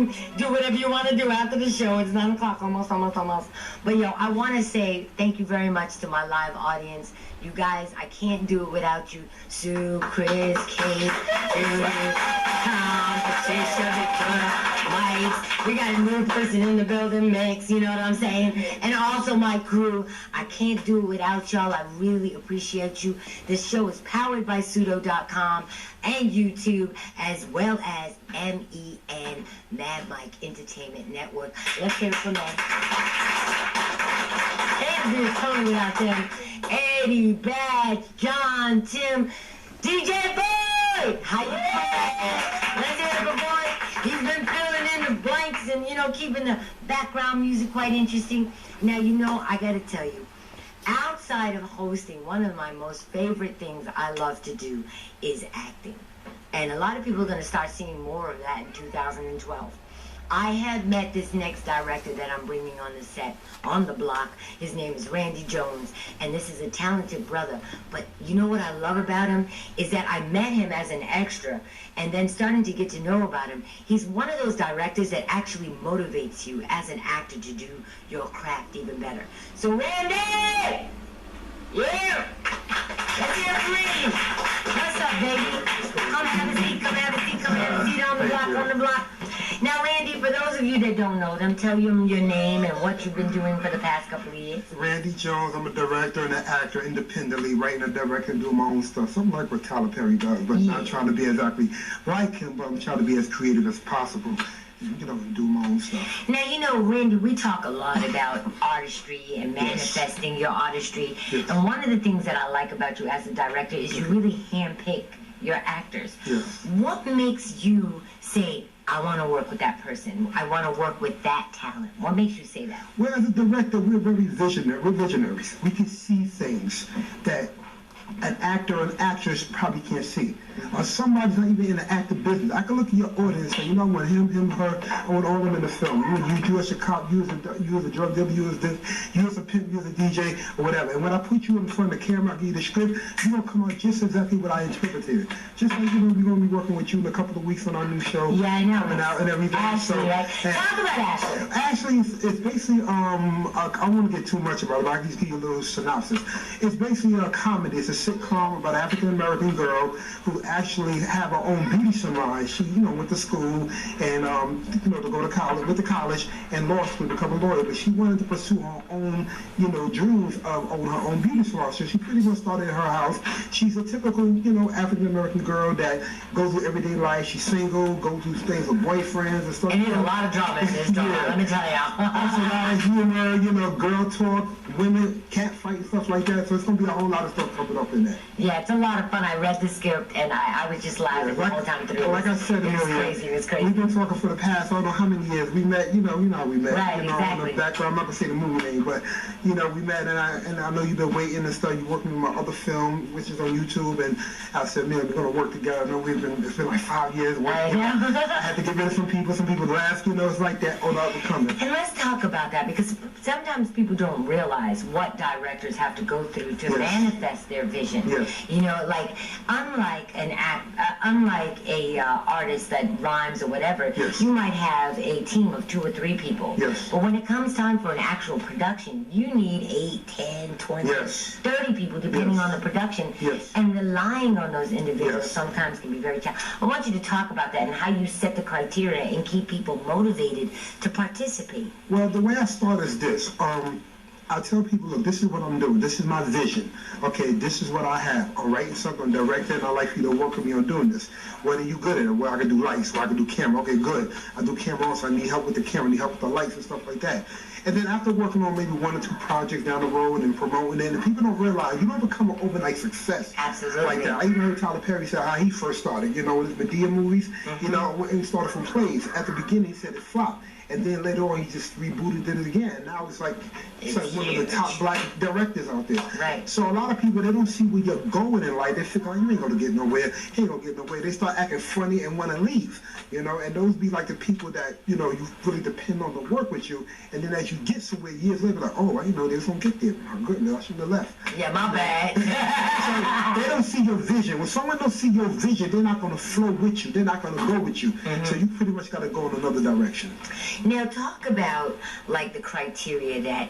can do whatever you want to do after the show. It's 9 o'clock, almost. But yo, I want to say thank you very much to my live audience. You guys, I can't do it without you. Sue, Chris, Kate, Tom, Patricia, Victoria, Mike. We got a new person in the building, Mix, you know what I'm saying? And also my crew. I can't do it without y'all. I really appreciate you. This show is powered by Pseudo.com and YouTube, as well as MEN, Mad Mike Entertainment Network. Let's hear it from them. Can't do Tony without them. Eddie, Badge, John, Tim, DJ Boy! How you doing? Let's hear it, boy. He's been filling in the blanks and, you know, keeping the background music quite interesting. Now, you know, I gotta tell you, outside of hosting, one of my most favorite things I love to do is acting. And a lot of people are gonna start seeing more of that in 2012. I have met this next director that I'm bringing on the set, on the block. His name is Randy Jones, and this is a talented brother. But you know what I love about him is that I met him as an extra, and then starting to get to know about him, he's one of those directors that actually motivates you as an actor to do your craft even better. So Randy! Yeah! Let's hear it from Randy. What's up, baby? Come have a seat, come have a seat, come have a seat on the block. Now, Randy, for those of you that don't know them, tell them your name and what you've been doing for the past couple of years. Randy Jones. I'm a director and an actor independently, writing and directing, doing my own stuff. Something like what Tyler Perry does, but not trying to be exactly like him, but I'm trying to be as creative as possible. You know, do my own stuff. Now, you know, Randy, we talk a lot about artistry and manifesting your artistry. Yes. And one of the things that I like about you as a director is you really handpick your actors. Yes. What makes you say, I want to work with that person, I want to work with that talent? What makes you say that? Well, as a director, we're very visionary. We're visionaries. We can see things that an actor or an actress probably can't see. Or somebody's not even in the acting business. I can look at your audience and say, you know, I want him, her, I want all of them in the film. You as a cop, you as a drug dealer, you as this, you as a pimp, you as a DJ, or whatever. And when I put you in front of the camera, I give you the script, you're going to come out just exactly what I interpreted. Just like, you know, we're going to be working with you in a couple of weeks on our new show. Yeah, I know. Coming out and everything. Ashley, right? Talk about Ashley. Ashley is basically, I won't get too much about it, but I can just give you a little synopsis. It's basically a comedy. It's a sitcom about an African-American girl who actually have her own beauty salon. She, you know, went to school and, you know, to go to college, went to college and law school to become a lawyer, but she wanted to pursue her own, you know, dreams of owning her own beauty salon. So she pretty much started in her house. She's a typical, you know, African-American girl that goes through everyday life. She's single, goes through things with boyfriends and stuff. And there's a lot of drama in this drama, let me tell you. That's a lot of humor, you know, girl talk, women, cat fight and stuff like that. So it's going to be a whole lot of stuff coming up in there. Yeah, it's a lot of fun. I read the script and I was just laughing the whole time through. Like I said earlier, it was crazy. We've been talking for the past, I don't know how many years. We met, you know how we met. Right, you know, exactly. In the background, I'm not going to say the movie name, but, you know, we met and I know you've been waiting and stuff. You're working with my other film, which is on YouTube, and I said, man, we're going to work together. I know it's been like 5 years working. I had to get rid of some people left, you know, it's like that, oh, that was coming. And let's talk about that, because sometimes people don't realize what directors have to go through to manifest their vision. Yes. You know, like, unlike a artist that rhymes or whatever, you might have a team of 2 or 3 people. Yes. But when it comes time for an actual production, you need 8, 10, 20, 30 people, depending on the production. Yes. And relying on those individuals sometimes can be very challenging. I want you to talk about that and how you set the criteria and keep people motivated to participate. Well, the way I start is this. I tell people, look, this is what I'm doing. This is my vision. Okay, this is what I have. I'm writing something, I'm directing, and I'd like for you to work with me on doing this. What are you good at? Well, I can do lights, or I can do camera. Okay, good. I do camera also. I need help with the camera, I need help with the lights and stuff like that. And then after working on maybe 1 or 2 projects down the road and promoting it, and people don't realize you don't become an overnight success. Absolutely. Like that. I even heard Tyler Perry say how he first started, you know, with his Medea movies, you know, and he started from plays. At the beginning, he said it flopped. and then later on he just rebooted it again. Now it's like one of the top black directors out there. Right. So a lot of people, they don't see where you're going in life. They figure, oh, you ain't gonna get nowhere. He ain't gonna get nowhere. They start acting funny and want to leave. And those be like the people that you really depend on to work with you. And then as you get somewhere years later, like, oh, I didn't know they was gonna get there. Oh goodness, I shouldn't have left. Yeah, my bad. So they don't see your vision. When someone don't see your vision, they're not gonna flow with you. They're not gonna go with you. Mm-hmm. So you pretty much gotta go in another direction. Now talk about like the criteria that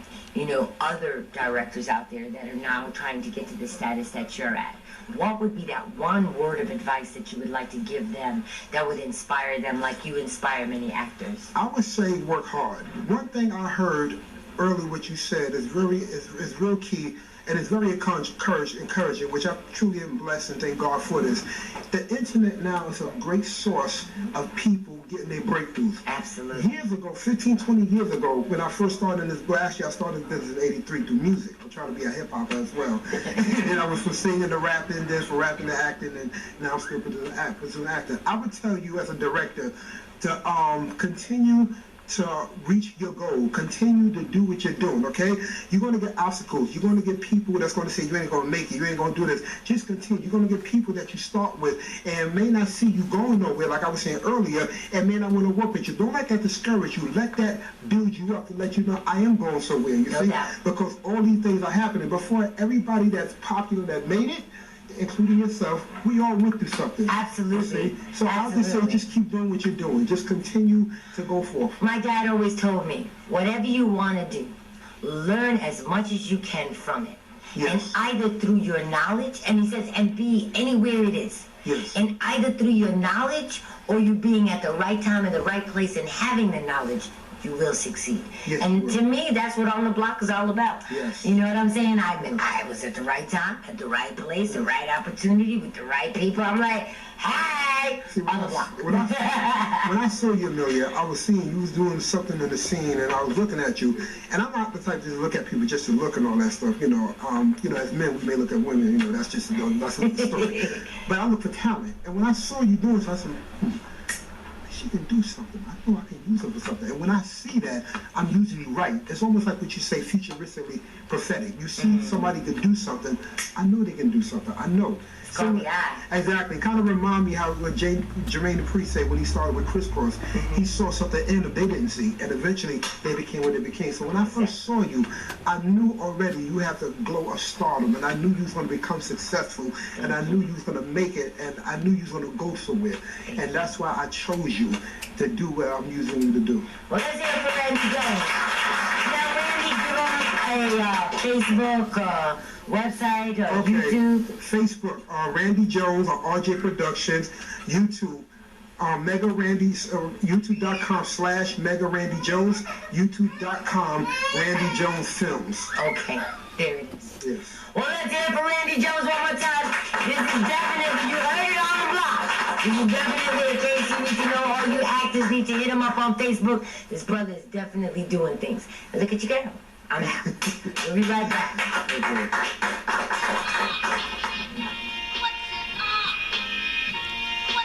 other directors out there that are now trying to get to the status that you're at. What would be that one word of advice that you would like to give them that would inspire them like you inspire many actors? I would say work hard. One thing I heard earlier, what you said is real key, and it's very encouraging, which I truly am blessed and thank God for this. The internet now is a great source of people getting their breakthroughs. Absolutely. Years ago, 15, 20 years ago, when I first started in this, last year I started this in 83 through music. I'm trying to be a hip-hopper as well. And I was from singing to rapping, then from rapping to acting, and now I'm still pursuing acting. I would tell you as a director to continue to reach your goal. Continue to do what you're doing, okay? You're going to get obstacles. You're going to get people that's going to say, you ain't going to make it. You ain't going to do this. Just continue. You're going to get people that you start with and may not see you going nowhere, like I was saying earlier, and may not want to work with you. Don't let that discourage you. Let that build you up to let you know I am going somewhere, you see? Because all these things are happening. Before everybody that's popular that made it, including yourself, we all went through something. Absolutely. So I'll just say, just keep doing what you're doing. Just continue to go forth. My dad always told me, whatever you want to do, learn as much as you can from it. Yes. And either through your knowledge, and he says, and be anywhere it is. Yes. And either through your knowledge or you being at the right time in the right place and having the knowledge, you will succeed. Yes, and to me, that's what On the Block is all about. Yes. You know what I'm saying? I was at the right time, at the right place, the right opportunity, with the right people. I'm like, hey, On the Block. When I saw you, Amelia, I was seeing you was doing something in the scene, and I was looking at you. And I'm not the type to look at people just to look and all that stuff. As men, we may look at women. That's just that's another story. But I look for talent, and when I saw you doing something, I said, she can do something. I know I can use her for something. And when I see that, I'm usually right. It's almost like what you say, futuristically prophetic. You see somebody can do something, I know they can do something. I know. So, exactly. Kind of remind me how what Jermaine Dupri said when he started with Criss Cross. He saw something in them they didn't see, and eventually they became what they became. So when I first saw you, I knew already you had the glow of stardom, and I knew you was going to become successful, and I knew you was going to make it, and I knew you was going to go somewhere. And that's why I chose you to do what I'm using you to do. Well, let's hear it for Randy Jones. Now, Randy, give us a Facebook, website, YouTube. Facebook, Randy Jones, or RJ Productions. YouTube, Mega Randy's, YouTube.com/Mega Randy Jones, YouTube.com Randy Jones Films. Okay, there it is. Yes. Well, let's hear it for Randy Jones one more time. This is definitely, you heard it on the block. This is definitely, in case you need to know, all you actors need to hit him up on Facebook. This brother is definitely doing things. And look at you go. I'm out. We'll be right back.